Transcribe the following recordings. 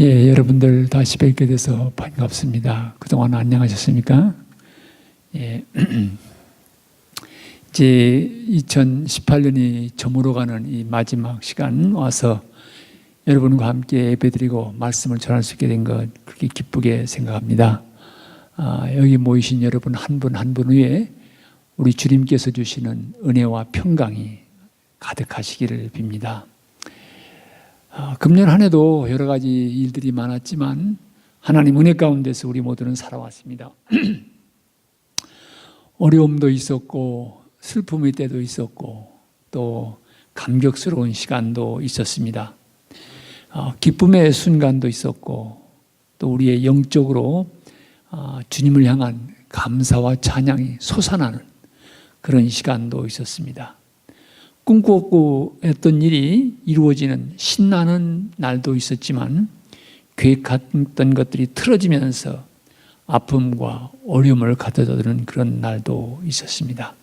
예, 여러분들 다시 뵙게 돼서 반갑습니다. 그동안 안녕하셨습니까? 예, 이제 2018년이 저물어가는 이 마지막 시간 와서 여러분과 함께 예배드리고 말씀을 전할 수 있게 된 것 그렇게 기쁘게 생각합니다. 여기 모이신 여러분 한 분 한 분 위에 우리 주님께서 주시는 은혜와 평강이 가득하시기를 빕니다. 금년 한 해도 여러 가지 일들이 많았지만 하나님 은혜 가운데서 우리 모두는 살아왔습니다. 어려움도 있었고 슬픔의 때도 있었고 또 감격스러운 시간도 있었습니다. 기쁨의 순간도 있었고 또 우리의 영적으로 주님을 향한 감사와 찬양이 솟아나는 그런 시간도 있었습니다. 꿈꾸었고 했던 일이 이루어지는 신나는 날도 있었지만 계획했던 것들이 틀어지면서 아픔과 어려움을 가져다주는 그런 날도 있었습니다.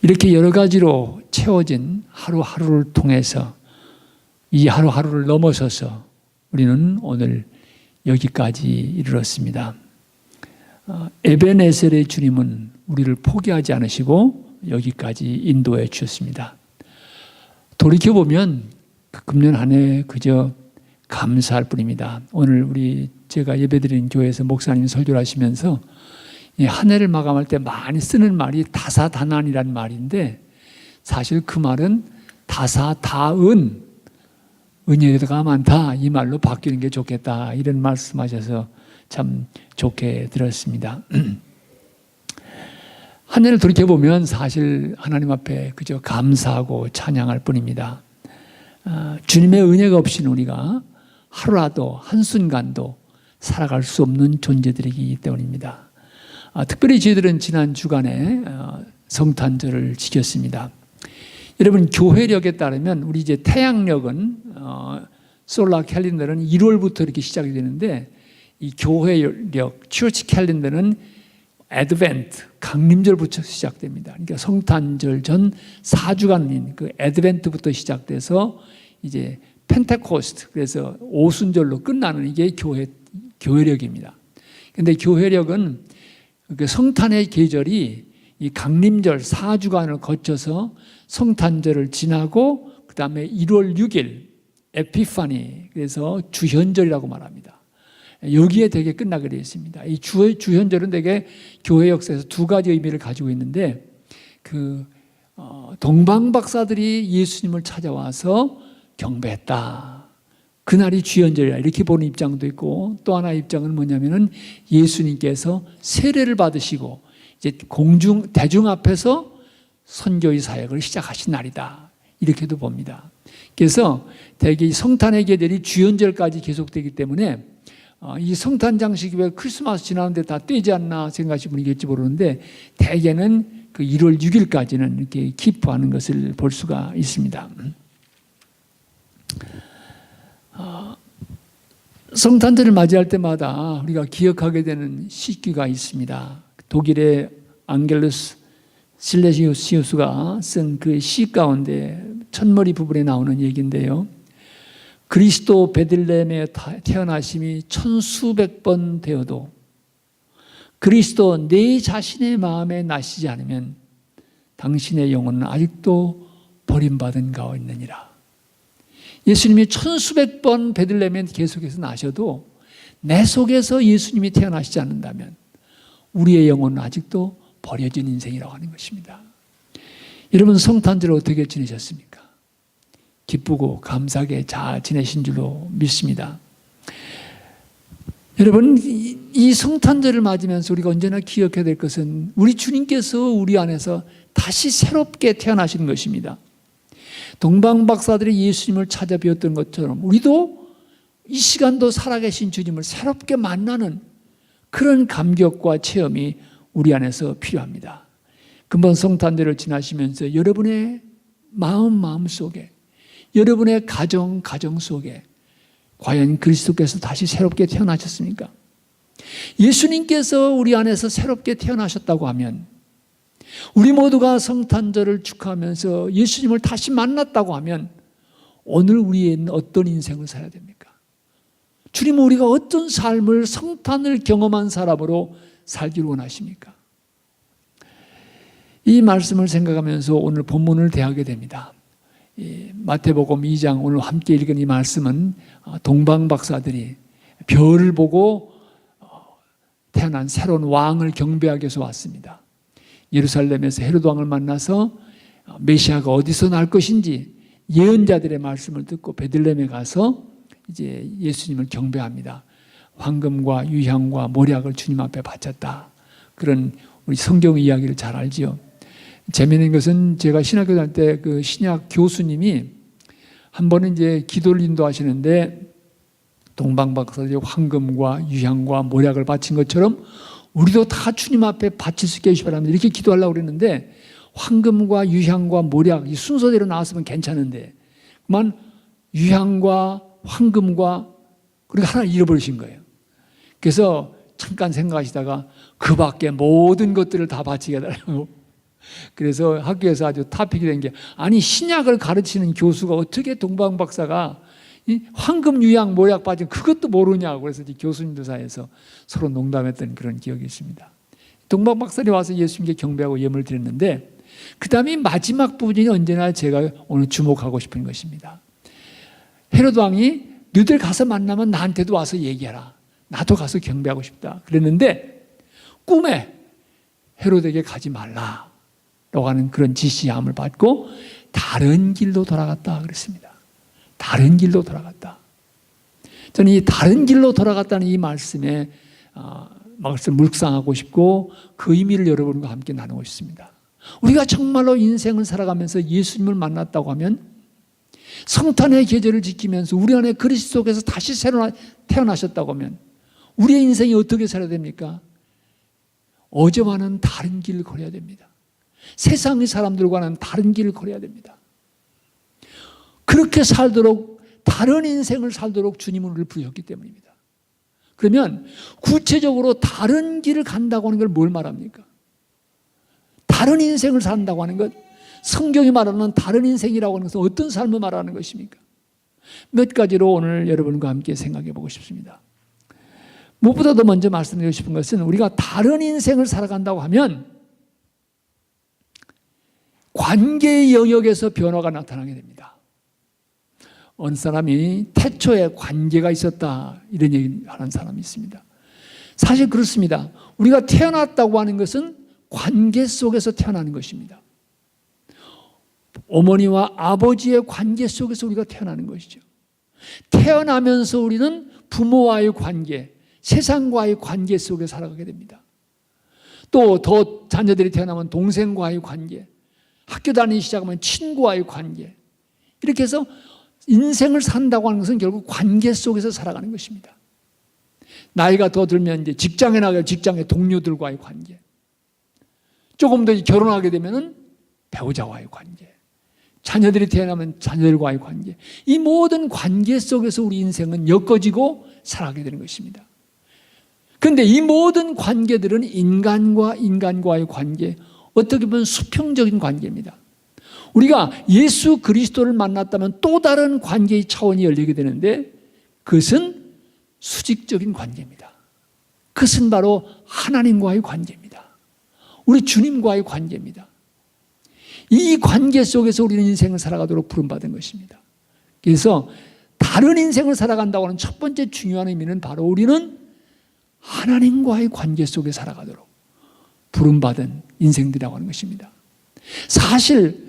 이렇게 여러 가지로 채워진 하루하루를 통해서 이 하루하루를 넘어서서 우리는 오늘 여기까지 이르렀습니다. 에베네셀의 주님은 우리를 포기하지 않으시고 여기까지 인도해 주셨습니다. 돌이켜보면 금년 한 해 그저 감사할 뿐입니다. 오늘 제가 예배드리는 교회에서 목사님 설교를 하시면서 한 해를 마감할 때 많이 쓰는 말이 다사다난이라는 말인데 사실 그 말은 다사다은 은혜가 많다 이 말로 바뀌는 게 좋겠다 이런 말씀하셔서 참 좋게 들었습니다. 한 해를 돌이켜보면 사실 하나님 앞에 그저 감사하고 찬양할 뿐입니다. 주님의 은혜가 없이는 우리가 하루라도 한순간도 살아갈 수 없는 존재들이기 때문입니다. 특별히 저희들은 지난 주간에 성탄절을 지켰습니다. 여러분 교회력에 따르면 우리 이제 태양력은 솔라 캘린더는 1월부터 이렇게 시작이 되는데 이 교회력 추치 캘린더는 애드벤트, 강림절부터 시작됩니다. 그러니까 성탄절 전 4주간인 그 애드벤트부터 시작돼서 이제 펜테코스트, 그래서 오순절로 끝나는 이게 교회력입니다. 그런데 교회력은 그 성탄의 계절이 이 강림절 4주간을 거쳐서 성탄절을 지나고 그 다음에 1월 6일 에피파니, 그래서 주현절이라고 말합니다. 여기에 되게 끝나게 되어 있습니다. 이 주현절은 되게 교회 역사에서 두 가지 의미를 가지고 있는데 동방 박사들이 예수님을 찾아와서 경배했다. 그날이 주현절이라 이렇게 보는 입장도 있고 또 하나의 입장은 뭐냐면은 예수님께서 세례를 받으시고 이제 대중 앞에서 선교의 사역을 시작하신 날이다. 이렇게도 봅니다. 그래서 대개 이 성탄의 계절이 주현절까지 계속되기 때문에 이 성탄 장식이 왜 크리스마스 지나는데 다 떼지 않나 생각하시는 분이 계실지 모르는데 대개는 그 1월 6일까지는 이렇게 기뻐하는 것을 볼 수가 있습니다. 성탄절을 맞이할 때마다 우리가 기억하게 되는 시기가 있습니다. 독일의 앙겔루스 실레시우스가 쓴 그 시 가운데 첫머리 부분에 나오는 얘기인데요. 그리스도 베들레헴에 태어나심이 천수백 번 되어도 그리스도 내 자신의 마음에 나시지 않으면 당신의 영혼은 아직도 버림받은 가운데 있느니라. 예수님이 천수백 번 베들레헴에 계속해서 나셔도 내 속에서 예수님이 태어나시지 않는다면 우리의 영혼은 아직도 버려진 인생이라고 하는 것입니다. 여러분 성탄절 어떻게 지내셨습니까? 기쁘고 감사하게 잘 지내신 줄로 믿습니다. 여러분 이 성탄절을 맞으면서 우리가 언제나 기억해야 될 것은 우리 주님께서 우리 안에서 다시 새롭게 태어나신 것입니다. 동방 박사들이 예수님을 찾아뵈었던 것처럼 우리도 이 시간도 살아계신 주님을 새롭게 만나는 그런 감격과 체험이 우리 안에서 필요합니다. 금방 성탄절을 지나시면서 여러분의 마음 속에 여러분의 가정 속에 과연 그리스도께서 다시 새롭게 태어나셨습니까? 예수님께서 우리 안에서 새롭게 태어나셨다고 하면 우리 모두가 성탄절을 축하하면서 예수님을 다시 만났다고 하면 오늘 우리는 어떤 인생을 살아야 됩니까? 주님은 우리가 어떤 삶을, 성탄을 경험한 사람으로 살기를 원하십니까? 이 말씀을 생각하면서 오늘 본문을 대하게 됩니다. 마태복음 2장 오늘 함께 읽은 이 말씀은 동방박사들이 별을 보고 태어난 새로운 왕을 경배하기 위해서 왔습니다. 예루살렘에서 헤롯 왕을 만나서 메시아가 어디서 날 것인지 예언자들의 말씀을 듣고 베들레헴에 가서 이제 예수님을 경배합니다. 황금과 유향과 모략을 주님 앞에 바쳤다. 그런 우리 성경 이야기를 잘 알지요. 재미있는 것은 제가 신학교 다닐 때 그 신약 교수님이 한 번은 이제 기도를 인도하시는데 동방박사들이 황금과 유향과 모략을 바친 것처럼 우리도 다 주님 앞에 바칠 수 있게 해주시 바랍니다. 이렇게 기도하려고 그랬는데 황금과 유향과 모략 이 순서대로 나왔으면 괜찮은데 그만 유향과 황금과 그리고 하나 잃어버리신 거예요. 그래서 잠깐 생각하시다가 그 밖에 모든 것들을 다 바치게 해달라고. 그래서 학교에서 아주 타픽이 된 게 아니 신약을 가르치는 교수가 어떻게 동방박사가 이 황금 유향 모략 빠진 그것도 모르냐고. 그래서 교수님들 사이에서 서로 농담했던 그런 기억이 있습니다. 동방박사님 와서 예수님께 경배하고 예물을 드렸는데 그 다음에 마지막 부분이 언제나 제가 오늘 주목하고 싶은 것입니다. 헤롯 왕이 너희들 가서 만나면 나한테도 와서 얘기해라. 나도 가서 경배하고 싶다. 그랬는데 꿈에 헤롯에게 가지 말라 라고 하는 그런 지시함을 받고 다른 길로 돌아갔다 그랬습니다. 다른 길로 돌아갔다. 저는 이 다른 길로 돌아갔다는 이 말씀에 말씀을 묵상하고 싶고 그 의미를 여러분과 함께 나누고 싶습니다. 우리가 정말로 인생을 살아가면서 예수님을 만났다고 하면 성탄의 계절을 지키면서 우리 안에 그리스도께서 다시 새로 태어나셨다고 하면 우리의 인생이 어떻게 살아야 됩니까? 어제와는 다른 길을 걸어야 됩니다. 세상의 사람들과는 다른 길을 걸어야 됩니다. 그렇게 살도록 다른 인생을 살도록 주님은 우리를 부르셨기 때문입니다. 그러면 구체적으로 다른 길을 간다고 하는 걸 뭘 말합니까? 다른 인생을 산다고 하는 것, 성경이 말하는 다른 인생이라고 하는 것은 어떤 삶을 말하는 것입니까? 몇 가지로 오늘 여러분과 함께 생각해 보고 싶습니다. 무엇보다도 먼저 말씀드리고 싶은 것은 우리가 다른 인생을 살아간다고 하면 관계의 영역에서 변화가 나타나게 됩니다. 어느 사람이 태초에 관계가 있었다 이런 얘기 하는 사람이 있습니다. 사실 그렇습니다. 우리가 태어났다고 하는 것은 관계 속에서 태어나는 것입니다. 어머니와 아버지의 관계 속에서 우리가 태어나는 것이죠. 태어나면서 우리는 부모와의 관계, 세상과의 관계 속에 살아가게 됩니다. 또 더 자녀들이 태어나면 동생과의 관계, 학교 다니기 시작하면 친구와의 관계, 이렇게 해서 인생을 산다고 하는 것은 결국 관계 속에서 살아가는 것입니다. 나이가 더 들면 이제 직장에 나가면 직장의 동료들과의 관계, 조금 더 결혼하게 되면 배우자와의 관계, 자녀들이 태어나면 자녀들과의 관계, 이 모든 관계 속에서 우리 인생은 엮어지고 살아가게 되는 것입니다. 그런데 이 모든 관계들은 인간과 인간과의 관계, 어떻게 보면 수평적인 관계입니다. 우리가 예수 그리스도를 만났다면 또 다른 관계의 차원이 열리게 되는데 그것은 수직적인 관계입니다. 그것은 바로 하나님과의 관계입니다. 우리 주님과의 관계입니다. 이 관계 속에서 우리는 인생을 살아가도록 부름받은 것입니다. 그래서 다른 인생을 살아간다고 하는 첫 번째 중요한 의미는 바로 우리는 하나님과의 관계 속에 살아가도록 부름받은 인생들이라고 하는 것입니다. 사실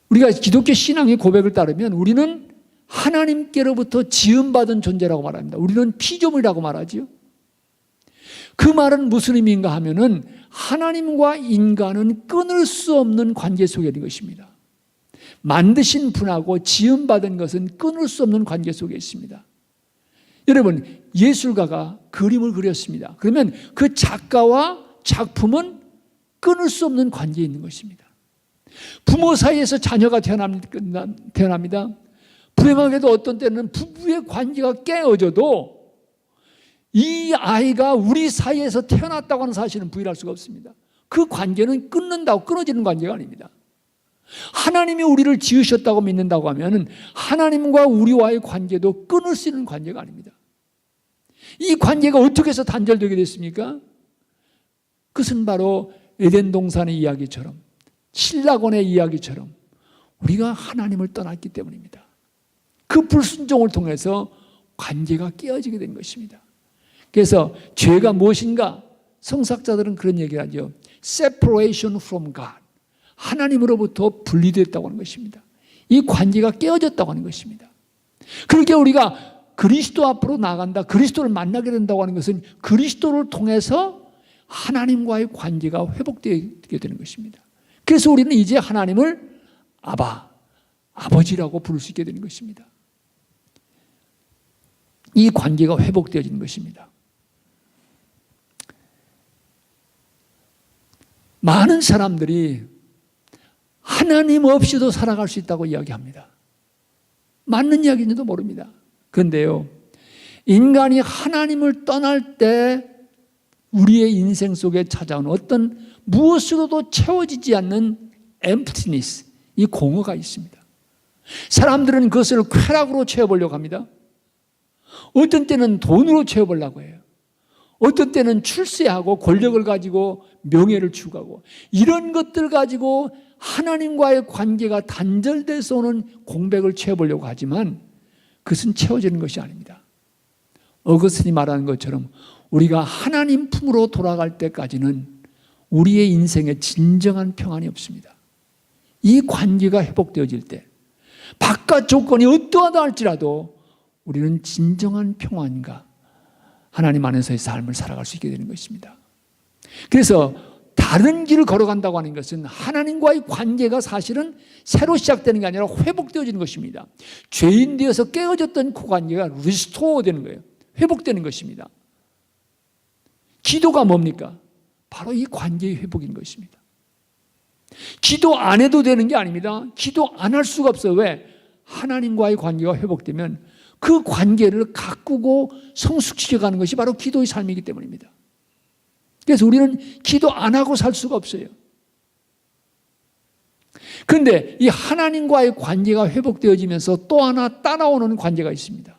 우리가 기독교 신앙의 고백을 따르면 우리는 하나님께로부터 지음받은 존재라고 말합니다. 우리는 피조물이라고 말하지요. 그 말은 무슨 의미인가 하면은 하나님과 인간은 끊을 수 없는 관계 속에 있는 것입니다. 만드신 분하고 지음받은 것은 끊을 수 없는 관계 속에 있습니다. 여러분, 예술가가 그림을 그렸습니다. 그러면 그 작가와 작품은 끊을 수 없는 관계에 있는 것입니다. 부모 사이에서 자녀가 태어납니다. 불행하게도 어떤 때는 부부의 관계가 깨어져도 이 아이가 우리 사이에서 태어났다고 하는 사실은 부인할 수가 없습니다. 그 관계는 끊는다고 끊어지는 관계가 아닙니다. 하나님이 우리를 지으셨다고 믿는다고 하면 하나님과 우리와의 관계도 끊을 수 있는 관계가 아닙니다. 이 관계가 어떻게 해서 단절되게 됐습니까? 그것은 바로 에덴 동산의 이야기처럼, 신라곤의 이야기처럼 우리가 하나님을 떠났기 때문입니다. 그 불순종을 통해서 관계가 깨어지게 된 것입니다. 그래서 죄가 무엇인가? 성사학자들은 그런 얘기를 하죠. Separation from God. 하나님으로부터 분리됐다고 하는 것입니다. 이 관계가 깨어졌다고 하는 것입니다. 그렇게 우리가 그리스도 앞으로 나간다, 그리스도를 만나게 된다고 하는 것은 그리스도를 통해서 하나님과의 관계가 회복되게 되는 것입니다. 그래서 우리는 이제 하나님을 아바, 아버지라고 부를 수 있게 되는 것입니다. 이 관계가 회복되어지는 것입니다. 많은 사람들이 하나님 없이도 살아갈 수 있다고 이야기합니다. 맞는 이야기인지도 모릅니다. 그런데요, 인간이 하나님을 떠날 때 우리의 인생 속에 찾아오는 어떤 무엇으로도 채워지지 않는 emptiness, 이 공허가 있습니다. 사람들은 그것을 쾌락으로 채워보려고 합니다. 어떤 때는 돈으로 채워보려고 해요. 어떤 때는 출세하고 권력을 가지고 명예를 추구하고, 이런 것들 가지고 하나님과의 관계가 단절돼서 오는 공백을 채워보려고 하지만 그것은 채워지는 것이 아닙니다. 어거스틴이 말하는 것처럼 우리가 하나님 품으로 돌아갈 때까지는 우리의 인생에 진정한 평안이 없습니다. 이 관계가 회복되어질 때 바깥 조건이 어떠하다 할지라도 우리는 진정한 평안과 하나님 안에서의 삶을 살아갈 수 있게 되는 것입니다. 그래서 다른 길을 걸어간다고 하는 것은 하나님과의 관계가 사실은 새로 시작되는 게 아니라 회복되어지는 것입니다. 죄인 되어서 깨어졌던 그 관계가 리스토어 되는 거예요. 회복되는 것입니다. 기도가 뭡니까? 바로 이 관계의 회복인 것입니다. 기도 안 해도 되는 게 아닙니다. 기도 안 할 수가 없어요. 왜? 하나님과의 관계가 회복되면 그 관계를 가꾸고 성숙시켜가는 것이 바로 기도의 삶이기 때문입니다. 그래서 우리는 기도 안 하고 살 수가 없어요. 그런데 이 하나님과의 관계가 회복되어지면서 또 하나 따라오는 관계가 있습니다.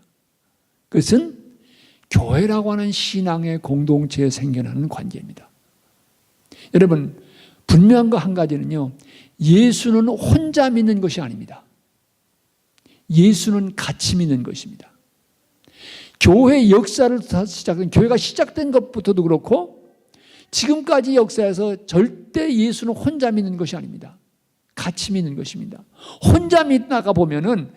그것은 교회라고 하는 신앙의 공동체에 생겨나는 관계입니다. 여러분, 분명한 거 한 가지는요, 예수는 혼자 믿는 것이 아닙니다. 예수는 같이 믿는 것입니다. 교회 역사를 시작한, 교회가 시작된 것부터도 그렇고 지금까지 역사에서 절대 예수는 혼자 믿는 것이 아닙니다. 같이 믿는 것입니다. 혼자 믿다가 보면은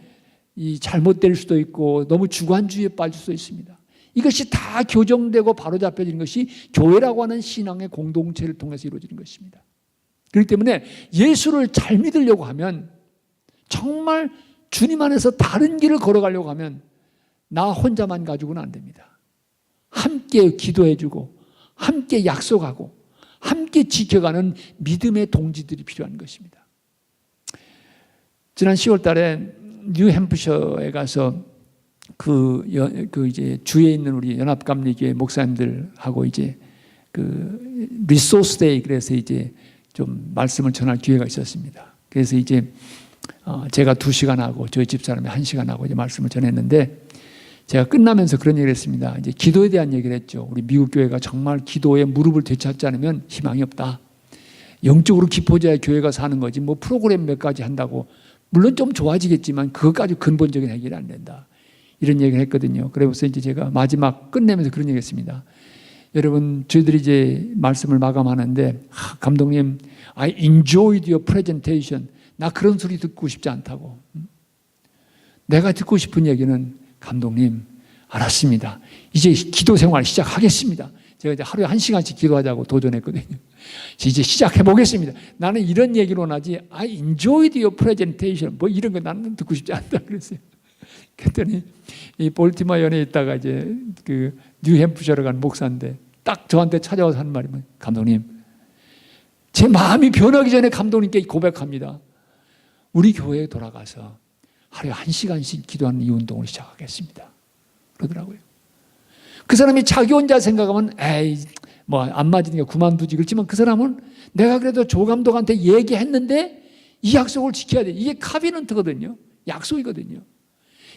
이 잘못될 수도 있고 너무 주관주의에 빠질 수도 있습니다. 이것이 다 교정되고 바로잡혀지는 것이 교회라고 하는 신앙의 공동체를 통해서 이루어지는 것입니다. 그렇기 때문에 예수를 잘 믿으려고 하면, 정말 주님 안에서 다른 길을 걸어가려고 하면 나 혼자만 가지고는 안 됩니다. 함께 기도해주고 함께 약속하고 함께 지켜가는 믿음의 동지들이 필요한 것입니다. 지난 10월 달에 뉴햄프셔에 가서 이제 주에 있는 우리 연합감리교회 목사님들하고 이제 리소스 데이, 그래서 이제 좀 말씀을 전할 기회가 있었습니다. 그래서 이제 제가 2시간 하고 저희 집사람이 1시간 하고 이제 말씀을 전했는데, 제가 끝나면서 그런 얘기를 했습니다. 이제 기도에 대한 얘기를 했죠. 우리 미국 교회가 정말 기도에 무릎을 되찾지 않으면 희망이 없다. 영적으로 깊어져야 교회가 사는 거지, 뭐 프로그램 몇 가지 한다고 물론 좀 좋아지겠지만 그것까지 근본적인 해결이 안 된다. 이런 얘기를 했거든요. 그래서 이제 제가 마지막 끝내면서 그런 얘기 했습니다. 여러분, 저희들이 이제 말씀을 마감하는데, 감독님, I enjoyed your presentation. 나 그런 소리 듣고 싶지 않다고. 내가 듣고 싶은 얘기는, 감독님, 알았습니다. 이제 기도 생활 시작하겠습니다. 제가 이제 하루에 1시간씩 기도하자고 도전했거든요. 이제 시작해 보겠습니다. 나는 이런 얘기로 나지, I enjoyed your presentation. 뭐 이런 거 나는 듣고 싶지 않다 그랬어요. 그랬더니 이 볼티모어 연에 있다가 이제 뉴햄프셔로 간 목사인데 딱 저한테 찾아와서 하는 말이, 감독님, 제 마음이 변하기 전에 감독님께 고백합니다. 우리 교회에 돌아가서 하루에 1시간씩 기도하는 이 운동을 시작하겠습니다. 그러더라고요. 그 사람이 자기 혼자 생각하면 에이 뭐 안 맞으니까 그만두지 그렇지만, 그 사람은 내가 그래도 조 감독한테 얘기했는데 이 약속을 지켜야 돼. 이게 카비넌트거든요. 약속이거든요.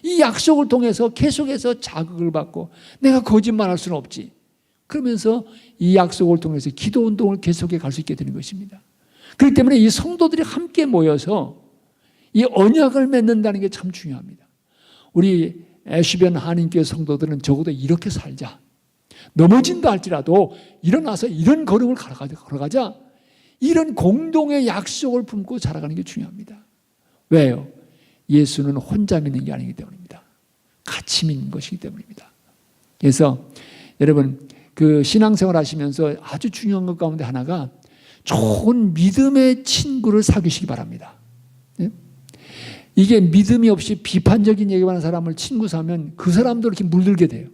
이 약속을 통해서 계속해서 자극을 받고 내가 거짓말할 수는 없지. 그러면서 이 약속을 통해서 기도 운동을 계속해 갈 수 있게 되는 것입니다. 그렇기 때문에 이 성도들이 함께 모여서 이 언약을 맺는다는 게 참 중요합니다. 우리 애쉬변 한인교회 성도들은 적어도 이렇게 살자. 넘어진다 할지라도 일어나서 이런 걸음을 걸어가자. 이런 공동의 약속을 품고 살아가는 게 중요합니다. 왜요? 예수는 혼자 믿는 게 아니기 때문입니다. 같이 믿는 것이기 때문입니다. 그래서 여러분 그 신앙생활 하시면서 아주 중요한 것 가운데 하나가 좋은 믿음의 친구를 사귀시기 바랍니다. 이게 믿음이 없이 비판적인 얘기만 하는 사람을 친구 삼으면 그 사람도 이렇게 물들게 돼요.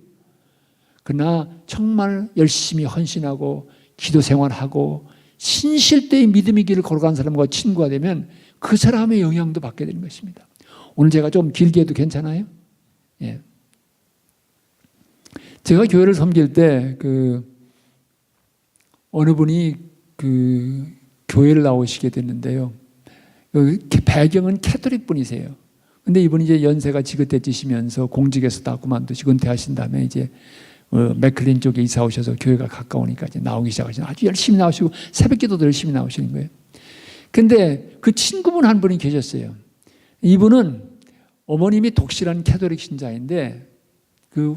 그러나 정말 열심히 헌신하고 기도 생활하고 신실대의 믿음의 길을 걸어가는 사람과 친구가 되면 그 사람의 영향도 받게 되는 것입니다. 오늘 제가 좀 길게 해도 괜찮아요? 예. 제가 교회를 섬길 때 어느 분이 교회를 나오시게 됐는데요. 배경은 캐토릭 분이세요. 근데 이분이 이제 연세가 지긋해지시면서 공직에서 다 그만두시고 은퇴하신 다음에 이제 맥클린 쪽에 이사 오셔서 교회가 가까우니까 이제 나오기 시작하시고 아주 열심히 나오시고 새벽 기도도 열심히 나오시는 거예요. 근데 그 친구분 한 분이 계셨어요. 이분은 어머님이 독실한 캐토릭 신자인데 그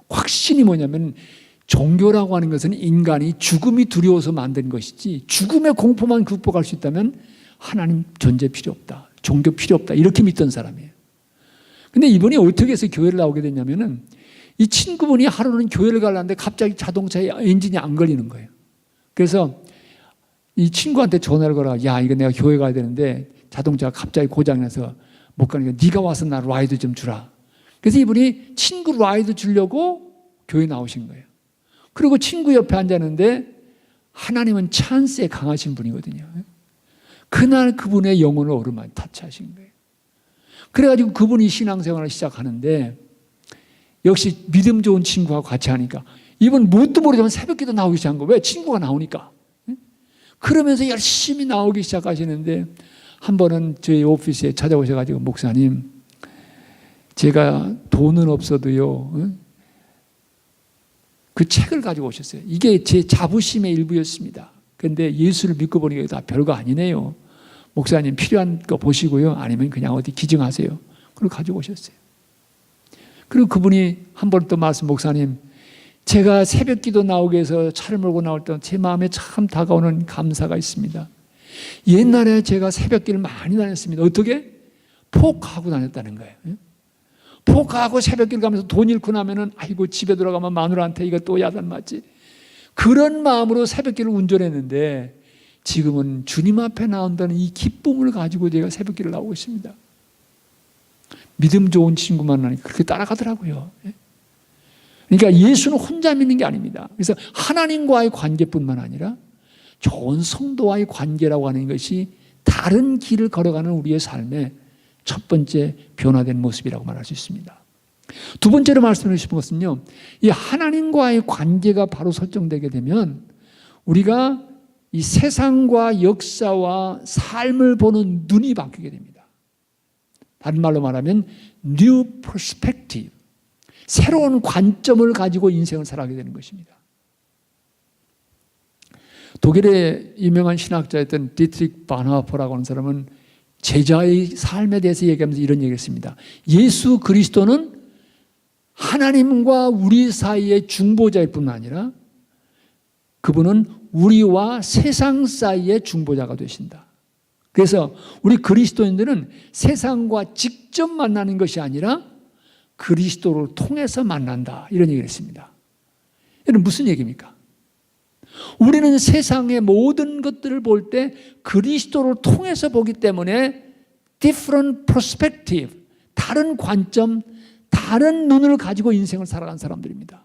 확신이 뭐냐면 종교라고 하는 것은 인간이 죽음이 두려워서 만든 것이지 죽음의 공포만 극복할 수 있다면 하나님 존재 필요 없다. 종교 필요 없다. 이렇게 믿던 사람이에요. 근데 이분이 어떻게 해서 교회를 나오게 됐냐면은 이 친구분이 하루는 교회를 가려는데 갑자기 자동차에 엔진이 안 걸리는 거예요. 그래서 이 친구한테 전화를 걸어 야 이거 내가 교회 가야 되는데 자동차가 갑자기 고장이 나서 못 가니까 네가 와서 나 라이드 좀 주라. 그래서 이분이 친구 라이드 주려고 교회 나오신 거예요. 그리고 친구 옆에 앉았는데 하나님은 찬스에 강하신 분이거든요. 그날 그분의 영혼을 오르막 타치하신 거예요. 그래가지고 그분이 신앙생활을 시작하는데 역시 믿음 좋은 친구하고 같이 하니까 이분 뭣도 모르지만 새벽기도 나오기 시작한 거예요. 왜? 친구가 나오니까. 그러면서 열심히 나오기 시작하시는데 한 번은 저희 오피스에 찾아오셔가지고 목사님 제가 돈은 없어도요 그 책을 가지고 오셨어요. 이게 제 자부심의 일부였습니다. 그런데 예수를 믿고 보니까 다 별거 아니네요. 목사님 필요한 거 보시고요. 아니면 그냥 어디 기증하세요. 그리고 가지고 오셨어요. 그리고 그분이 한 번 또 말씀 목사님 제가 새벽 기도 나오기 위해서 차를 몰고 나올 때 제 마음에 참 다가오는 감사가 있습니다. 옛날에 제가 새벽길을 많이 다녔습니다. 어떻게? 포크하고 다녔다는 거예요. 포크하고 새벽길 가면서 돈 잃고 나면은 아이고 집에 들어가면 마누라한테 이거 또 야단 맞지. 그런 마음으로 새벽길을 운전했는데 지금은 주님 앞에 나온다는 이 기쁨을 가지고 제가 새벽길을 나오고 있습니다. 믿음 좋은 친구 만나니까 그렇게 따라가더라고요. 그러니까 예수는 혼자 믿는 게 아닙니다. 그래서 하나님과의 관계뿐만 아니라 좋은 성도와의 관계라고 하는 것이 다른 길을 걸어가는 우리의 삶의 첫 번째 변화된 모습이라고 말할 수 있습니다. 두 번째로 말씀드리고 싶은 것은요, 이 하나님과의 관계가 바로 설정되게 되면 우리가 이 세상과 역사와 삶을 보는 눈이 바뀌게 됩니다. 다른 말로 말하면 new perspective, 새로운 관점을 가지고 인생을 살아가게 되는 것입니다. 독일의 유명한 신학자였던 디트리히 바나호퍼라고 하는 사람은 제자의 삶에 대해서 얘기하면서 이런 얘기를 했습니다. 예수 그리스도는 하나님과 우리 사이의 중보자일 뿐만 아니라 그분은 우리와 세상 사이의 중보자가 되신다. 그래서 우리 그리스도인들은 세상과 직접 만나는 것이 아니라 그리스도를 통해서 만난다. 이런 얘기를 했습니다. 이건 무슨 얘기입니까? 우리는 세상의 모든 것들을 볼 때 그리스도를 통해서 보기 때문에 different perspective, 다른 관점, 다른 눈을 가지고 인생을 살아가는 사람들입니다.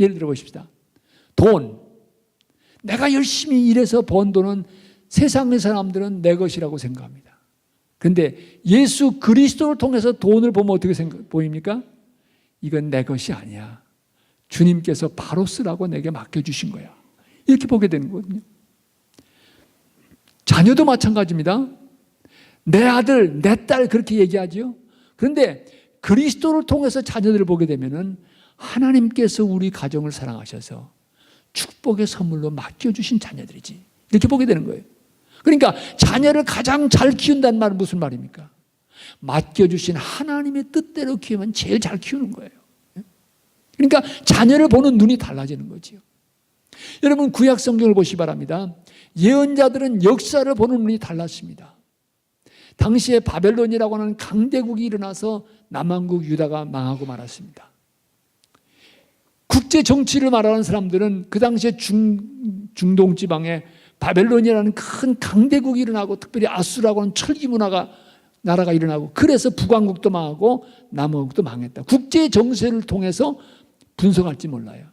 예를 들어 보십시다. 돈. 내가 열심히 일해서 번 돈은 세상의 사람들은 내 것이라고 생각합니다. 그런데 예수 그리스도를 통해서 돈을 보면 어떻게 보입니까? 이건 내 것이 아니야. 주님께서 바로 쓰라고 내게 맡겨주신 거야. 이렇게 보게 되는 거거든요. 자녀도 마찬가지입니다. 내 아들, 내 딸 그렇게 얘기하죠. 그런데 그리스도를 통해서 자녀들을 보게 되면은 하나님께서 우리 가정을 사랑하셔서 축복의 선물로 맡겨주신 자녀들이지. 이렇게 보게 되는 거예요. 그러니까 자녀를 가장 잘 키운다는 말은 무슨 말입니까? 맡겨주신 하나님의 뜻대로 키우면 제일 잘 키우는 거예요. 그러니까 자녀를 보는 눈이 달라지는 거지요. 여러분 구약 성경을 보시기 바랍니다. 예언자들은 역사를 보는 눈이 달랐습니다. 당시에 바벨론이라고 하는 강대국이 일어나서 남왕국 유다가 망하고 말았습니다. 국제 정치를 말하는 사람들은 그 당시에 중동 지방에 바벨론이라는 큰 강대국이 일어나고 특별히 아수라고 하는 철기 나라가 일어나고 그래서 북왕국도 망하고 남왕국도 망했다. 국제 정세를 통해서 분석할지 몰라요.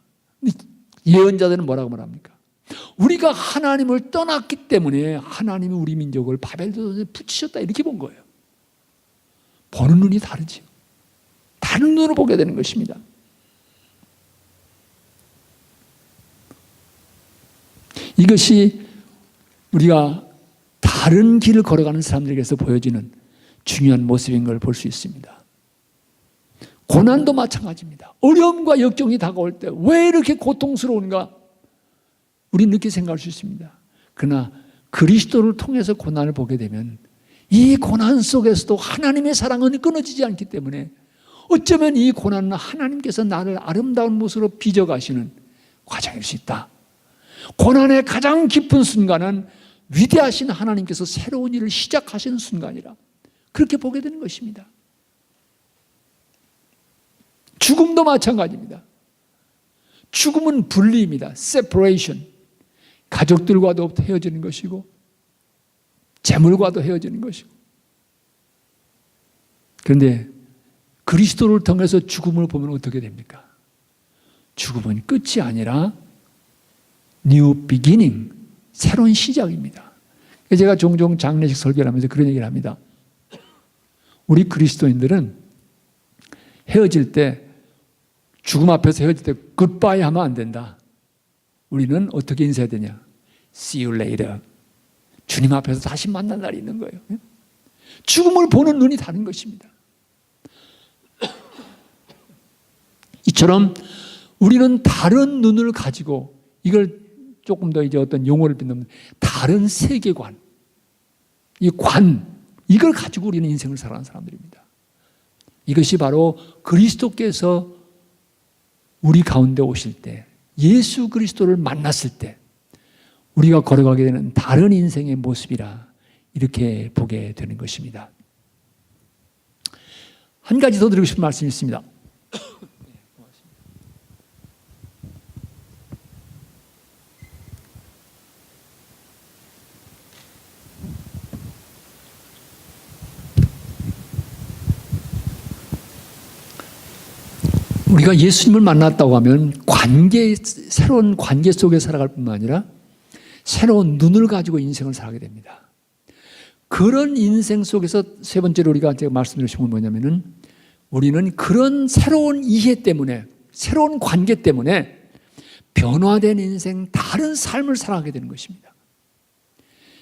예언자들은 뭐라고 말합니까? 우리가 하나님을 떠났기 때문에 하나님이 우리 민족을 바벨론에 붙이셨다 이렇게 본 거예요. 보는 눈이 다르죠. 다른 눈으로 보게 되는 것입니다. 이것이 우리가 다른 길을 걸어가는 사람들에게서 보여지는 중요한 모습인 걸 볼 수 있습니다. 고난도 마찬가지입니다. 어려움과 역경이 다가올 때 왜 이렇게 고통스러운가? 우리는 이렇게 생각할 수 있습니다. 그러나 그리스도를 통해서 고난을 보게 되면 이 고난 속에서도 하나님의 사랑은 끊어지지 않기 때문에 어쩌면 이 고난은 하나님께서 나를 아름다운 모습으로 빚어가시는 과정일 수 있다. 고난의 가장 깊은 순간은 위대하신 하나님께서 새로운 일을 시작하시는 순간이라 그렇게 보게 되는 것입니다. 죽음도 마찬가지입니다. 죽음은 분리입니다. separation. 가족들과도 헤어지는 것이고 재물과도 헤어지는 것이고. 그런데 그리스도를 통해서 죽음을 보면 어떻게 됩니까? 죽음은 끝이 아니라 new beginning, 새로운 시작입니다. 제가 종종 장례식 설교를 하면서 그런 얘기를 합니다. 우리 그리스도인들은 헤어질 때 죽음 앞에서 헤어질 때 굿바이 하면 안 된다. 우리는 어떻게 인사해야 되냐? See you later. 주님 앞에서 다시 만날 날이 있는 거예요. 죽음을 보는 눈이 다른 것입니다. 이처럼 우리는 다른 눈을 가지고 이걸 조금 더 이제 어떤 용어를 빗는 다른 세계관, 이 관, 이걸 가지고 우리는 인생을 살아가는 사람들입니다. 이것이 바로 그리스도께서 우리 가운데 오실 때, 예수 그리스도를 만났을 때 우리가 걸어가게 되는 다른 인생의 모습이라 이렇게 보게 되는 것입니다. 한 가지 더 드리고 싶은 말씀이 있습니다. 우리가 예수님을 만났다고 하면 새로운 관계 속에 살아갈 뿐만 아니라 새로운 눈을 가지고 인생을 살아가게 됩니다. 그런 인생 속에서 세 번째로 우리가 제가 말씀드리고 싶은 건 뭐냐면은 우리는 그런 새로운 이해 때문에, 새로운 관계 때문에 변화된 인생, 다른 삶을 살아가게 되는 것입니다.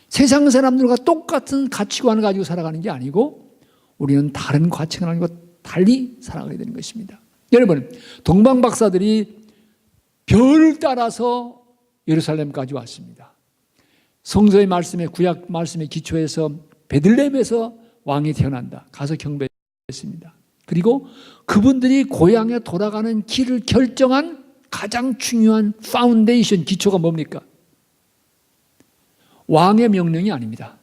세상 사람들과 똑같은 가치관을 가지고 살아가는 게 아니고 우리는 다른 가치관을 가지고 달리 살아가게 되는 것입니다. 여러분, 동방 박사들이 별 따라서 예루살렘까지 왔습니다. 성서의 말씀에, 구약 말씀에 기초해서 베들레헴에서 왕이 태어난다. 가서 경배했습니다. 그리고 그분들이 고향에 돌아가는 길을 결정한 가장 중요한 파운데이션, 기초가 뭡니까? 왕의 명령이 아닙니다.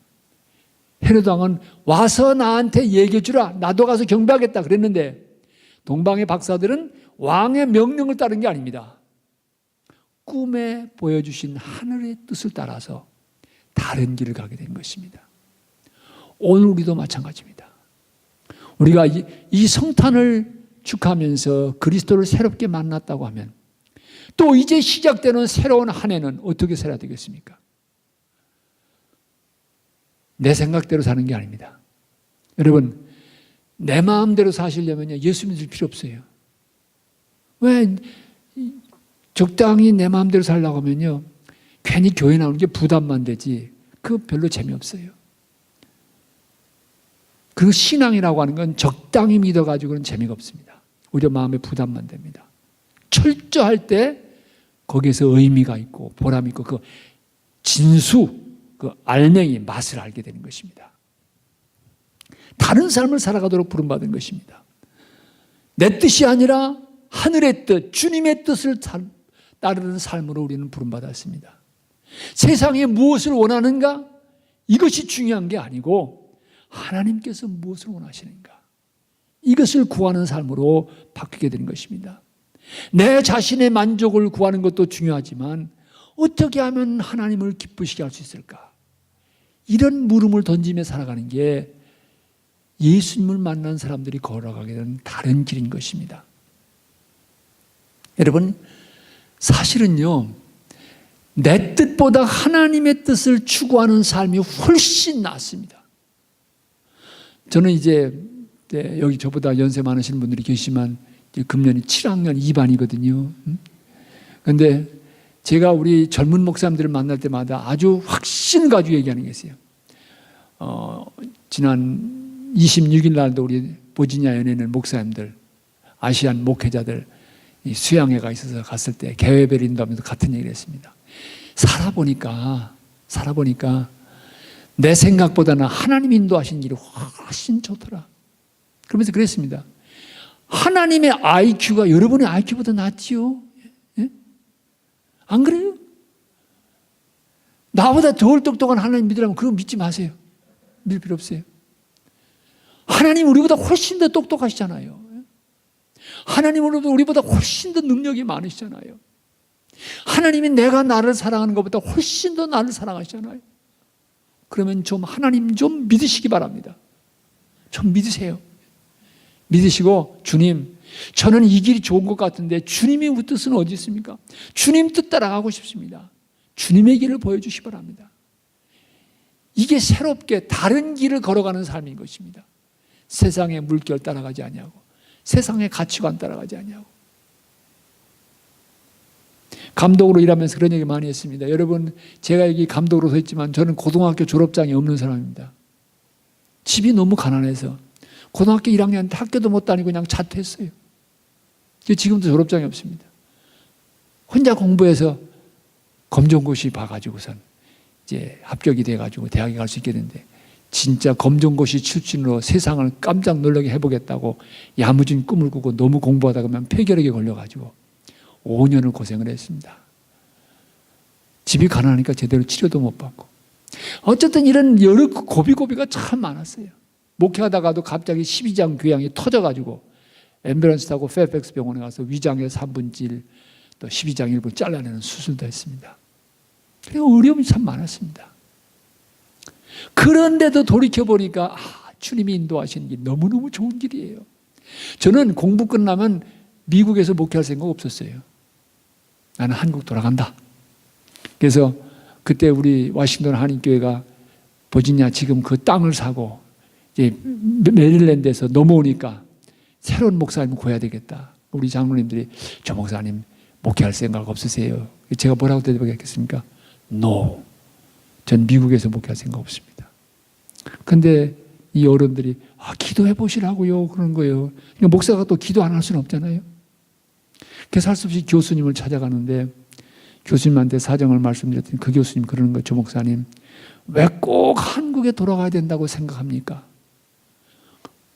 헤로드 왕은 와서 나한테 얘기해 주라. 나도 가서 경배하겠다 그랬는데 동방의 박사들은 왕의 명령을 따른 게 아닙니다. 꿈에 보여주신 하늘의 뜻을 따라서 다른 길을 가게 된 것입니다. 오늘 우리도 마찬가지입니다. 우리가 이 성탄을 축하하면서 그리스도를 새롭게 만났다고 하면 또 이제 시작되는 새로운 한 해는 어떻게 살아야 되겠습니까? 내 생각대로 사는 게 아닙니다. 여러분, 내 마음대로 사시려면 예수 믿을 필요 없어요. 왜? 적당히 내 마음대로 살려고 하면요, 괜히 교회 나오는 게 부담만 되지 그거 별로 재미없어요. 그리고 신앙이라고 하는 건 적당히 믿어가지고는 재미가 없습니다. 오히려 마음에 부담만 됩니다. 철저할 때 거기에서 의미가 있고 보람이 있고 그 진수, 그 알맹이 맛을 알게 되는 것입니다. 다른 삶을 살아가도록 부름받은 것입니다. 내 뜻이 아니라 하늘의 뜻, 주님의 뜻을 따르는 삶으로 우리는 부름받았습니다. 세상에 무엇을 원하는가? 이것이 중요한 게 아니고 하나님께서 무엇을 원하시는가? 이것을 구하는 삶으로 바뀌게 되는 것입니다. 내 자신의 만족을 구하는 것도 중요하지만 어떻게 하면 하나님을 기쁘시게 할 수 있을까? 이런 물음을 던지며 살아가는 게 예수님을 만난 사람들이 걸어가게 되는 다른 길인 것입니다. 여러분, 사실은요, 내 뜻보다 하나님의 뜻을 추구하는 삶이 훨씬 낫습니다. 저는 이제 여기 저보다 연세 많으신 분들이 계시지만 금년이 7학년 2반이거든요. 그런데 제가 우리 젊은 목사님들을 만날 때마다 아주 확신 가지고 얘기하는 게 있어요. 지난 26일 날도 우리 버지니아 연예인 목사님들, 아시안 목회자들 수양회가 있어서 갔을 때 개회별 인도하면서 같은 얘기를 했습니다. 살아보니까 내 생각보다는 하나님 인도하신 길이 훨씬 좋더라. 그러면서 그랬습니다. 하나님의 IQ가 여러분의 IQ보다 낫지요? 예? 안 그래요? 나보다 덜 똑똑한 하나님 믿으라면 그거 믿지 마세요. 믿을 필요 없어요. 하나님 우리보다 훨씬 더 똑똑하시잖아요. 하나님 우리보다 훨씬 더 능력이 많으시잖아요. 하나님이 내가 나를 사랑하는 것보다 훨씬 더 나를 사랑하시잖아요. 그러면 좀 하나님 좀 믿으시기 바랍니다. 좀 믿으세요. 믿으시고 주님, 저는 이 길이 좋은 것 같은데 주님의 뜻은 어디 있습니까? 주님 뜻 따라가고 싶습니다. 주님의 길을 보여주시기 바랍니다. 이게 새롭게 다른 길을 걸어가는 삶인 것입니다. 세상의 물결 따라가지 아니하고 세상의 가치관 따라가지 아니하고. 감독으로 일하면서 그런 얘기 많이 했습니다. 여러분, 제가 여기 감독으로 서 있지만 저는 고등학교 졸업장이 없는 사람입니다. 집이 너무 가난해서 고등학교 1학년 때 학교도 못 다니고 그냥 자퇴했어요. 지금도 졸업장이 없습니다. 혼자 공부해서 검정고시 봐가지고선 이제 합격이 돼가지고 대학에 갈 수 있게 됐는데 진짜 검정고시 출신으로 세상을 깜짝 놀라게 해보겠다고 야무진 꿈을 꾸고 너무 공부하다가 그냥 폐결핵에 걸려가지고 5년을 고생을 했습니다. 집이 가난하니까 제대로 치료도 못 받고. 어쨌든 이런 여러 고비고비가 참 많았어요. 목회하다가도 갑자기 12장 교양이 터져가지고 앰뷸런스 타고 페어팩스 병원에 가서 위장의 3분의 1, 또 12장 1분 잘라내는 수술도 했습니다. 그리고 어려움이 참 많았습니다. 그런데도 돌이켜보니까 주님이 인도하시는 길 너무너무 좋은 길이에요. 저는 공부 끝나면 미국에서 목회할 생각 없었어요. 나는 한국 돌아간다. 그래서 그때 우리 워싱턴 한인교회가 버지니아 지금 그 땅을 사고 이제 메릴랜드에서 넘어오니까 새로운 목사님 구해야 되겠다. 우리 장로님들이 저 목사님 목회할 생각 없으세요? 제가 뭐라고 대답하겠습니까? No. 전 미국에서 목회할 생각 없습니다. 그런데 이 어른들이 기도해 보시라고요. 그런 거예요. 그러니까 목사가 또 기도 안 할 수는 없잖아요. 그래서 할 수 없이 교수님을 찾아가는데 교수님한테 사정을 말씀드렸더니 그 교수님 그러는 거죠. 목사님, 왜 꼭 한국에 돌아가야 된다고 생각합니까?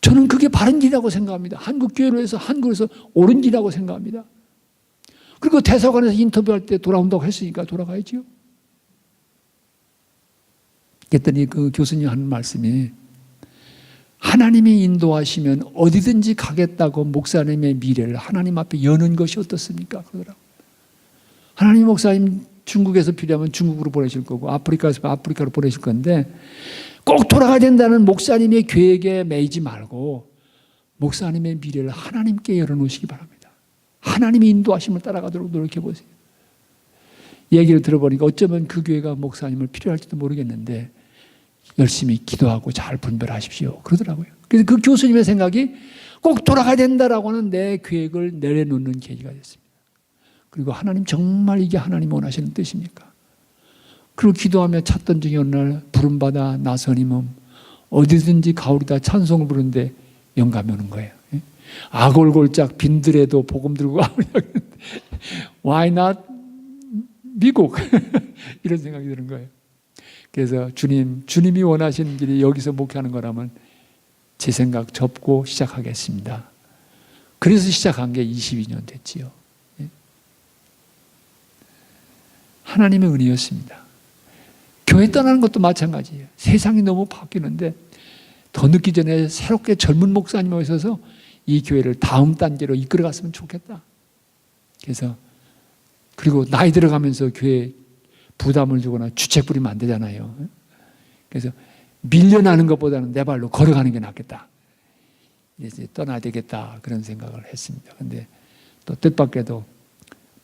저는 그게 바른 길이라고 생각합니다. 한국 교회로 해서 한국에서 옳은 길이라고 생각합니다. 그리고 대사관에서 인터뷰할 때 돌아온다고 했으니까 돌아가야지요. 그랬더니 그 교수님 하는 말씀이 하나님이 인도하시면 어디든지 가겠다고 목사님의 미래를 하나님 앞에 여는 것이 어떻습니까? 그러더라고요. 하나님 목사님 중국에서 필요하면 중국으로 보내실 거고 아프리카에서 아프리카로 보내실 건데 꼭 돌아가야 된다는 목사님의 계획에 매이지 말고 목사님의 미래를 하나님께 열어놓으시기 바랍니다. 하나님의 인도하심을 따라가도록 노력해 보세요. 얘기를 들어보니까 어쩌면 그 교회가 목사님을 필요할지도 모르겠는데 열심히 기도하고 잘 분별하십시오. 그러더라고요. 그래서 그 교수님의 생각이 꼭 돌아가야 된다라고 하는 내 계획을 내려놓는 계기가 됐습니다. 그리고 하나님 정말 이게 하나님 원하시는 뜻입니까? 그리고 기도하며 찾던 중에 어느 날 부름받아 나선 이 몸 어디든지 가오리다 찬송을 부르는데 영감이 오는 거예요. 아골골짝 빈들에도 복음 들고 가오리다. Why not 미국? 이런 생각이 드는 거예요. 그래서 주님이 원하시는 길이 여기서 목회하는 거라면 제 생각 접고 시작하겠습니다. 그래서 시작한 게 22년 됐지요. 하나님의 은혜였습니다. 교회 떠나는 것도 마찬가지예요. 세상이 너무 바뀌는데 더 늦기 전에 새롭게 젊은 목사님이 오셔서 이 교회를 다음 단계로 이끌어갔으면 좋겠다. 그래서 그리고 나이 들어가면서 교회에 부담을 주거나 주책 부리면 안 되잖아요. 그래서 밀려나는 것보다는 내 발로 걸어가는 게 낫겠다. 이제 떠나야 되겠다 그런 생각을 했습니다. 그런데 또 뜻밖에도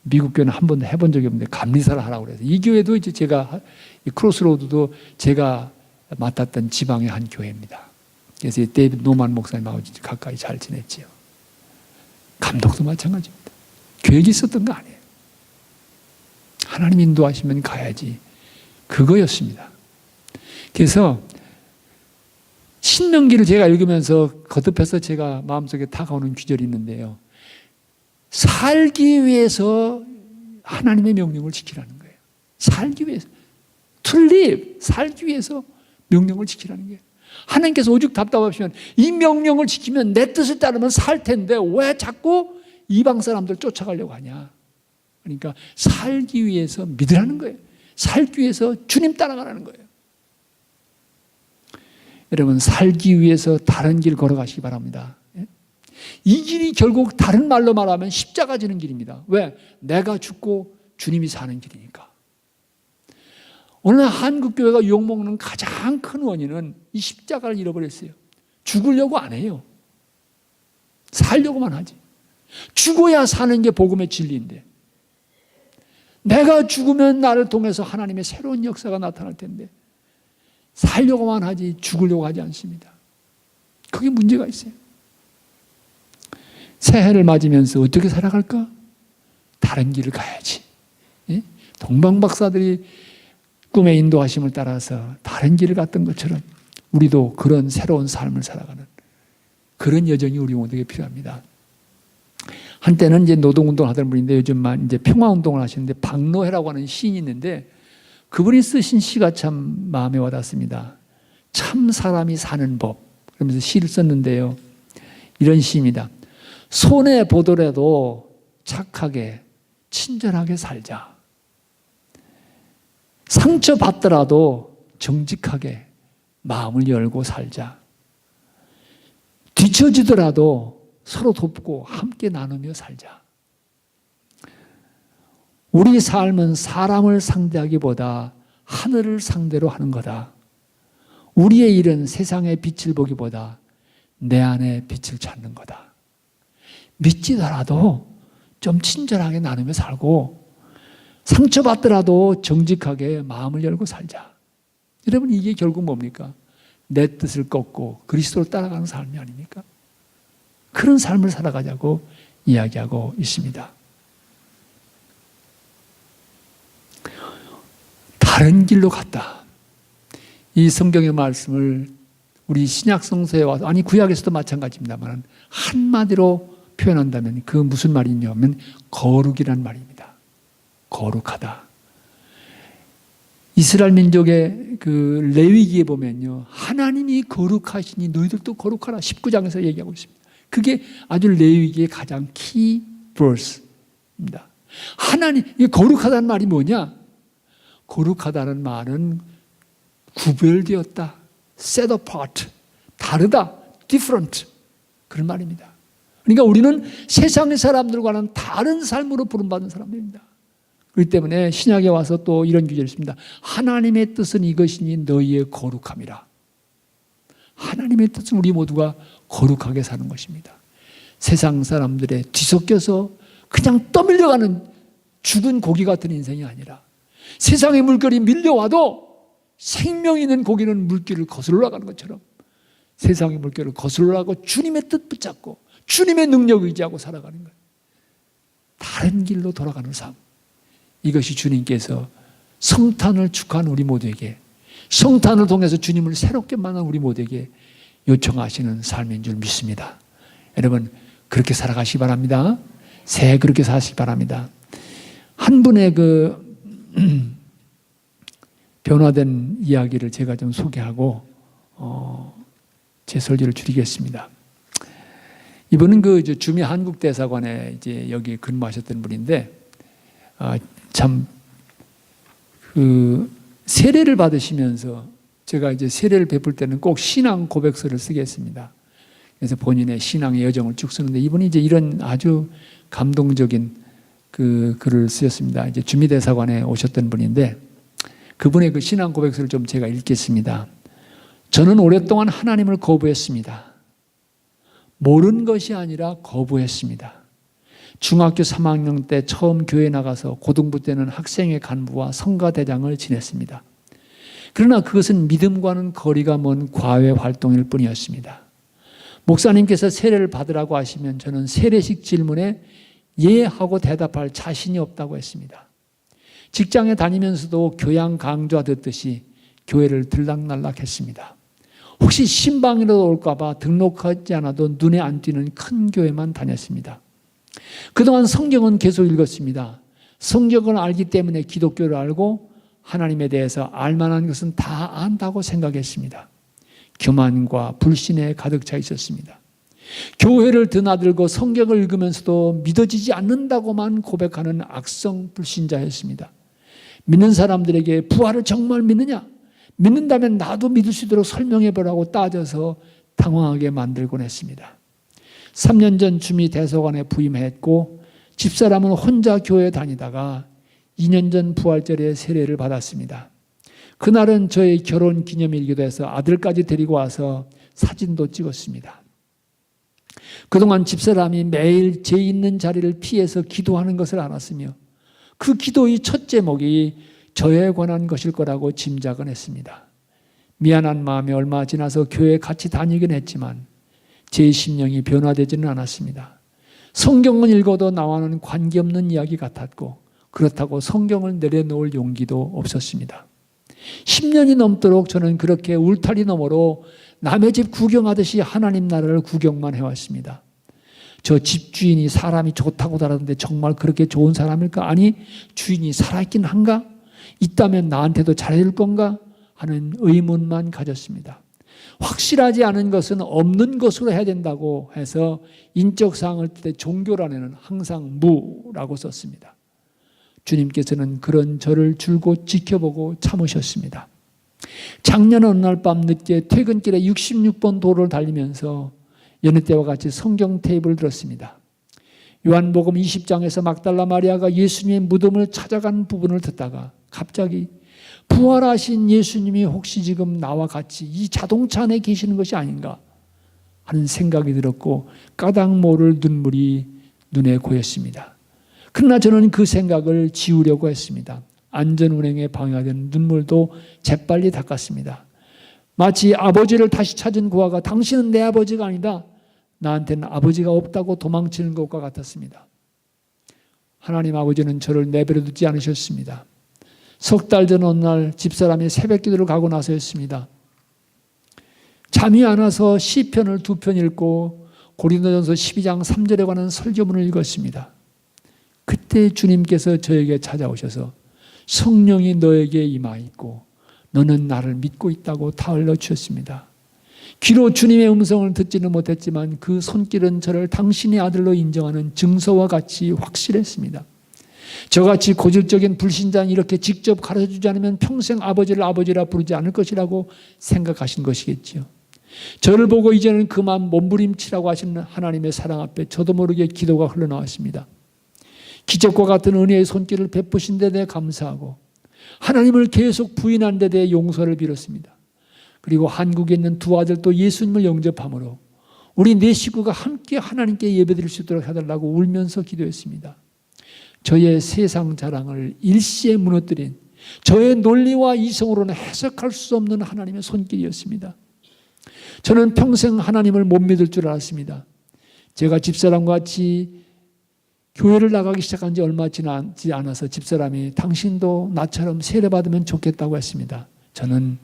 미국 교회는 한 번도 해본 적이 없는데 감리사를 하라고 그래서 이 교회도 이제 제가 이 크로스로드도 제가 맡았던 지방의 한 교회입니다. 그래서 데이비드 노만 목사님하고 가까이 잘 지냈지요. 감독도 마찬가지입니다. 계획이 있었던 거 아니에요. 하나님 인도하시면 가야지. 그거였습니다. 그래서 신명기를 제가 읽으면서 거듭해서 제가 마음속에 다가오는 구절이 있는데요. 살기 위해서 하나님의 명령을 지키라는 거예요. 살기 위해서. To live. 살기 위해서 명령을 지키라는 거예요. 하나님께서 오죽 답답하시면 이 명령을 지키면 내 뜻을 따르면 살 텐데 왜 자꾸 이방 사람들 쫓아가려고 하냐. 그러니까 살기 위해서 믿으라는 거예요. 살기 위해서 주님 따라가라는 거예요. 여러분 살기 위해서 다른 길 걸어가시기 바랍니다. 이 길이 결국 다른 말로 말하면 십자가 지는 길입니다. 왜? 내가 죽고 주님이 사는 길이니까. 오늘 한국교회가 욕먹는 가장 큰 원인은 이 십자가를 잃어버렸어요. 죽으려고 안 해요. 살려고만 하지. 죽어야 사는 게 복음의 진리인데 내가 죽으면 나를 통해서 하나님의 새로운 역사가 나타날 텐데 살려고만 하지 죽으려고 하지 않습니다. 그게 문제가 있어요. 새해를 맞으면서 어떻게 살아갈까? 다른 길을 가야지. 동방박사들이 꿈의 인도하심을 따라서 다른 길을 갔던 것처럼 우리도 그런 새로운 삶을 살아가는 그런 여정이 우리 모두에게 필요합니다. 한때는 이제 노동운동을 하던 분인데 요즘만 이제 평화운동을 하시는데 박노해라고 하는 시인이 있는데 그분이 쓰신 시가 참 마음에 와닿습니다. 참 사람이 사는 법. 그러면서 시를 썼는데요. 이런 시입니다. 손해 보더라도 착하게 친절하게 살자. 상처 받더라도 정직하게 마음을 열고 살자. 뒤처지더라도 서로 돕고 함께 나누며 살자. 우리 삶은 사람을 상대하기보다 하늘을 상대로 하는 거다. 우리의 일은 세상의 빛을 보기보다 내 안의 빛을 찾는 거다. 믿지더라도 좀 친절하게 나누며 살고 상처받더라도 정직하게 마음을 열고 살자. 여러분 이게 결국 뭡니까? 내 뜻을 꺾고 그리스도를 따라가는 삶이 아닙니까? 그런 삶을 살아가자고 이야기하고 있습니다. 다른 길로 갔다. 이 성경의 말씀을 우리 신약 성서에 와서 아니 구약에서도 마찬가지입니다만 한마디로 표현한다면 그 무슨 말이냐면 거룩이란 말입니다. 거룩하다. 이스라엘 민족의 그 레위기에 보면요. 하나님이 거룩하시니 너희들도 거룩하라. 19장에서 얘기하고 있습니다. 그게 아주 레위기의 가장 키 버스입니다. 하나님, 이 거룩하다는 말이 뭐냐? 거룩하다는 말은 구별되었다. set apart. 다르다. different. 그런 말입니다. 그러니까 우리는 세상의 사람들과는 다른 삶으로 부름받은 사람들입니다. 그렇기 때문에 신약에 와서 또 이런 규절이 있습니다. 하나님의 뜻은 이것이니 너희의 거룩함이라. 하나님의 뜻은 우리 모두가 거룩하게 사는 것입니다. 세상 사람들의 뒤섞여서 그냥 떠밀려가는 죽은 고기 같은 인생이 아니라 세상의 물결이 밀려와도 생명 있는 고기는 물길을 거슬러 나가는 것처럼 세상의 물결을 거슬러 나가고 주님의 뜻 붙잡고 주님의 능력 의지하고 살아가는 거예요. 다른 길로 돌아가는 삶. 이것이 주님께서 성탄을 축하한 우리 모두에게 성탄을 통해서 주님을 새롭게 만난 우리 모두에게 요청하시는 삶인 줄 믿습니다. 여러분 그렇게 살아가시기 바랍니다. 새해 그렇게 사시기 바랍니다. 한 분의 변화된 이야기를 제가 좀 소개하고 제 설교를 줄이겠습니다. 이분은 주미 한국 대사관에 이제 여기 근무하셨던 분인데 참 세례를 받으시면서 제가 이제 세례를 베풀 때는 꼭 신앙 고백서를 쓰겠습니다. 그래서 본인의 신앙의 여정을 쭉 쓰는데 이분이 이제 이런 아주 감동적인 글을 쓰셨습니다. 이제 주미대사관에 오셨던 분인데 그분의 그 신앙 고백서를 좀 제가 읽겠습니다. 저는 오랫동안 하나님을 거부했습니다. 모르는 것이 아니라 거부했습니다. 중학교 3학년 때 처음 교회 나가서 고등부 때는 학생회 간부와 성가대장을 지냈습니다. 그러나 그것은 믿음과는 거리가 먼 과외 활동일 뿐이었습니다. 목사님께서 세례를 받으라고 하시면 저는 세례식 질문에 예 하고 대답할 자신이 없다고 했습니다. 직장에 다니면서도 교양 강좌 듣듯이 교회를 들락날락 했습니다. 혹시 신방이라도 올까 봐 등록하지 않아도 눈에 안 띄는 큰 교회만 다녔습니다. 그동안 성경은 계속 읽었습니다. 성경을 알기 때문에 기독교를 알고 하나님에 대해서 알만한 것은 다 안다고 생각했습니다. 교만과 불신에 가득 차 있었습니다. 교회를 드나들고 성경을 읽으면서도 믿어지지 않는다고만 고백하는 악성 불신자였습니다. 믿는 사람들에게 부활을 정말 믿느냐? 믿는다면 나도 믿을 수 있도록 설명해보라고 따져서 당황하게 만들곤 했습니다. 3년 전 주미 대사관에 부임했고 집사람은 혼자 교회에 다니다가 2년 전 부활절에 세례를 받았습니다. 그날은 저의 결혼 기념일이기도 해서 아들까지 데리고 와서 사진도 찍었습니다. 그동안 집사람이 매일 제 있는 자리를 피해서 기도하는 것을 알았으며 그 기도의 첫 제목이 저에 관한 것일 거라고 짐작은 했습니다. 미안한 마음에 얼마 지나서 교회에 같이 다니긴 했지만 제 심령이 변화되지는 않았습니다. 성경은 읽어도 나와는 관계없는 이야기 같았고 그렇다고 성경을 내려놓을 용기도 없었습니다. 10년이 넘도록 저는 그렇게 울타리 너머로 남의 집 구경하듯이 하나님 나라를 구경만 해왔습니다. 저 집주인이 사람이 좋다고 달았는데 정말 그렇게 좋은 사람일까? 아니 주인이 살아있긴 한가? 있다면 나한테도 잘해줄 건가? 하는 의문만 가졌습니다. 확실하지 않은 것은 없는 것으로 해야 된다고 해서 인적사항을 때 종교란에는 항상 무라고 썼습니다. 주님께서는 그런 저를 줄곧 지켜보고 참으셨습니다. 작년 어느 날 밤 늦게 퇴근길에 66번 도로를 달리면서 여느 때와 같이 성경 테이프를 들었습니다. 요한복음 20장에서 막달라 마리아가 예수님의 무덤을 찾아간 부분을 듣다가 갑자기 부활하신 예수님이 혹시 지금 나와 같이 이 자동차 안에 계시는 것이 아닌가 하는 생각이 들었고 까닭 모를 눈물이 눈에 고였습니다. 그러나 저는 그 생각을 지우려고 했습니다. 안전운행에 방해된 눈물도 재빨리 닦았습니다. 마치 아버지를 다시 찾은 그와가 당신은 내 아버지가 아니다. 나한테는 아버지가 없다고 도망치는 것과 같았습니다. 하나님 아버지는 저를 내버려 두지 않으셨습니다. 석 달 전 어느 날 집사람이 새벽 기도를 가고 나서였습니다. 잠이 안 와서 시편을 2편 읽고 고린도전서 12장 3절에 관한 설교문을 읽었습니다. 그때 주님께서 저에게 찾아오셔서 성령이 너에게 임하 있고 너는 나를 믿고 있다고 타올려 주셨습니다. 귀로 주님의 음성을 듣지는 못했지만 그 손길은 저를 당신의 아들로 인정하는 증서와 같이 확실했습니다. 저같이 고질적인 불신자는 이렇게 직접 가르쳐주지 않으면 평생 아버지를 아버지라 부르지 않을 것이라고 생각하신 것이겠지요. 저를 보고 이제는 그만 몸부림치라고 하시는 하나님의 사랑 앞에 저도 모르게 기도가 흘러나왔습니다. 기적과 같은 은혜의 손길을 베푸신 데 대해 감사하고 하나님을 계속 부인한 데 대해 용서를 빌었습니다. 그리고 한국에 있는 두 아들도 예수님을 영접함으로 우리 네 식구가 함께 하나님께 예배드릴 수 있도록 해달라고 울면서 기도했습니다. 저의 세상 자랑을 일시에 무너뜨린 저의 논리와 이성으로는 해석할 수 없는 하나님의 손길이었습니다. 저는 평생 하나님을 못 믿을 줄 알았습니다. 제가 집사람과 같이 교회를 나가기 시작한 지 얼마 지나지 않아서 집사람이 당신도 나처럼 세례받으면 좋겠다고 했습니다. 저는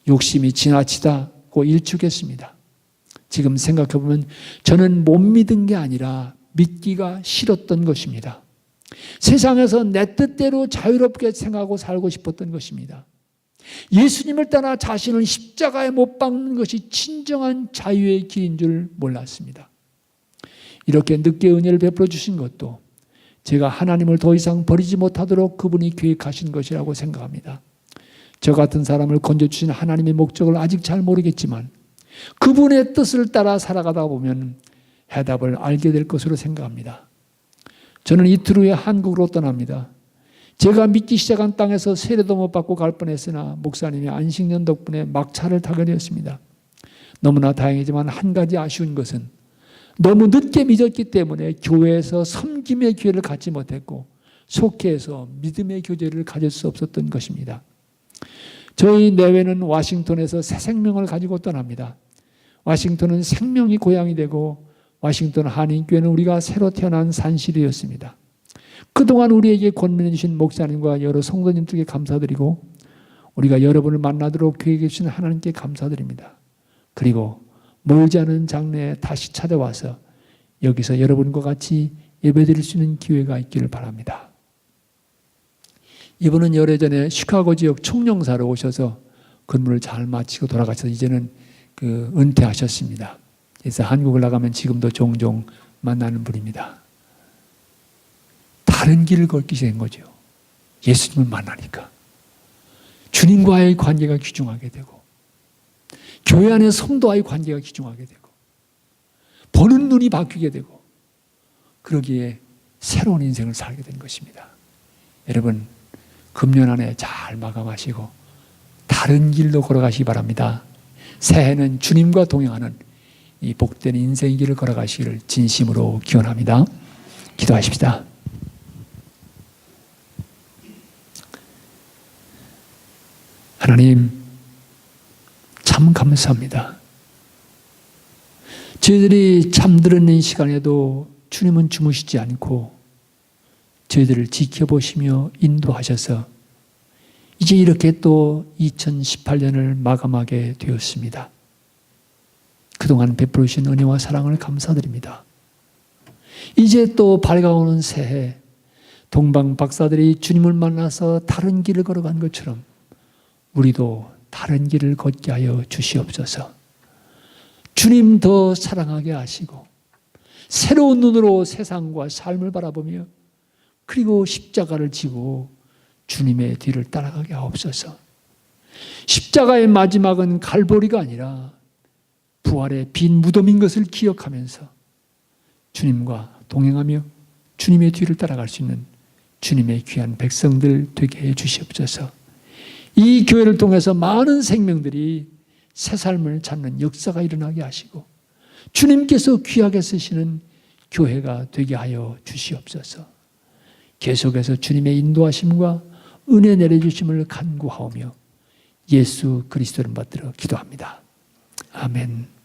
욕심이 지나치다고 일축했습니다. 지금 생각해보면 저는 못 믿은 게 아니라 믿기가 싫었던 것입니다. 세상에서 내 뜻대로 자유롭게 생각하고 살고 싶었던 것입니다. 예수님을 따라 자신을 십자가에 못 박는 것이 진정한 자유의 길인 줄 몰랐습니다. 이렇게 늦게 은혜를 베풀어 주신 것도 제가 하나님을 더 이상 버리지 못하도록 그분이 계획하신 것이라고 생각합니다. 저 같은 사람을 건져주신 하나님의 목적을 아직 잘 모르겠지만 그분의 뜻을 따라 살아가다 보면 해답을 알게 될 것으로 생각합니다. 저는 이틀 후에 한국으로 떠납니다. 제가 믿기 시작한 땅에서 세례도 못 받고 갈 뻔했으나 목사님의 안식년 덕분에 막차를 타게 되었습니다. 너무나 다행이지만 한 가지 아쉬운 것은 너무 늦게 믿었기 때문에 교회에서 섬김의 기회를 갖지 못했고 속회에서 믿음의 교제를 가질 수 없었던 것입니다. 저희 내외는 워싱턴에서 새 생명을 가지고 떠납니다. 워싱턴은 생명이 고향이 되고 워싱턴 한인교회는 우리가 새로 태어난 산실이었습니다. 그동안 우리에게 권면해 주신 목사님과 여러 성도님들께 감사드리고 우리가 여러분을 만나도록 계획해 주신 하나님께 감사드립니다. 그리고 멀지 않은 장래에 다시 찾아와서 여기서 여러분과 같이 예배드릴 수 있는 기회가 있기를 바랍니다. 이분은 열흘 전에 시카고 지역 총영사로 오셔서 근무를 잘 마치고 돌아가셔서 이제는 은퇴하셨습니다. 그래서 한국을 나가면 지금도 종종 만나는 분입니다. 다른 길을 걷게 된 거죠. 예수님을 만나니까 주님과의 관계가 귀중하게 되고 교회 안의 성도와의 관계가 귀중하게 되고 보는 눈이 바뀌게 되고 그러기에 새로운 인생을 살게 된 것입니다. 여러분 금년 한 해 잘 마감하시고 다른 길로 걸어가시기 바랍니다. 새해는 주님과 동행하는 이 복된 인생의 길을 걸어가시기를 진심으로 기원합니다. 기도하십시다. 하나님 참 감사합니다. 저희들이 잠들어 있는 시간에도 주님은 주무시지 않고 저희들을 지켜보시며 인도하셔서 이제 이렇게 또 2018년을 마감하게 되었습니다. 그동안 베풀어 주신 은혜와 사랑을 감사드립니다. 이제 또 밝아오는 새해 동방 박사들이 주님을 만나서 다른 길을 걸어간 것처럼 우리도 다른 길을 걷게 하여 주시옵소서. 주님 더 사랑하게 하시고 새로운 눈으로 세상과 삶을 바라보며 그리고 십자가를 지고 주님의 뒤를 따라가게 하옵소서. 십자가의 마지막은 갈보리가 아니라 부활의 빈 무덤인 것을 기억하면서 주님과 동행하며 주님의 뒤를 따라갈 수 있는 주님의 귀한 백성들 되게 해 주시옵소서. 이 교회를 통해서 많은 생명들이 새 삶을 찾는 역사가 일어나게 하시고 주님께서 귀하게 쓰시는 교회가 되게 하여 주시옵소서. 계속해서 주님의 인도하심과 은혜 내려주심을 간구하오며 예수 그리스도를 받들어 기도합니다. 아멘.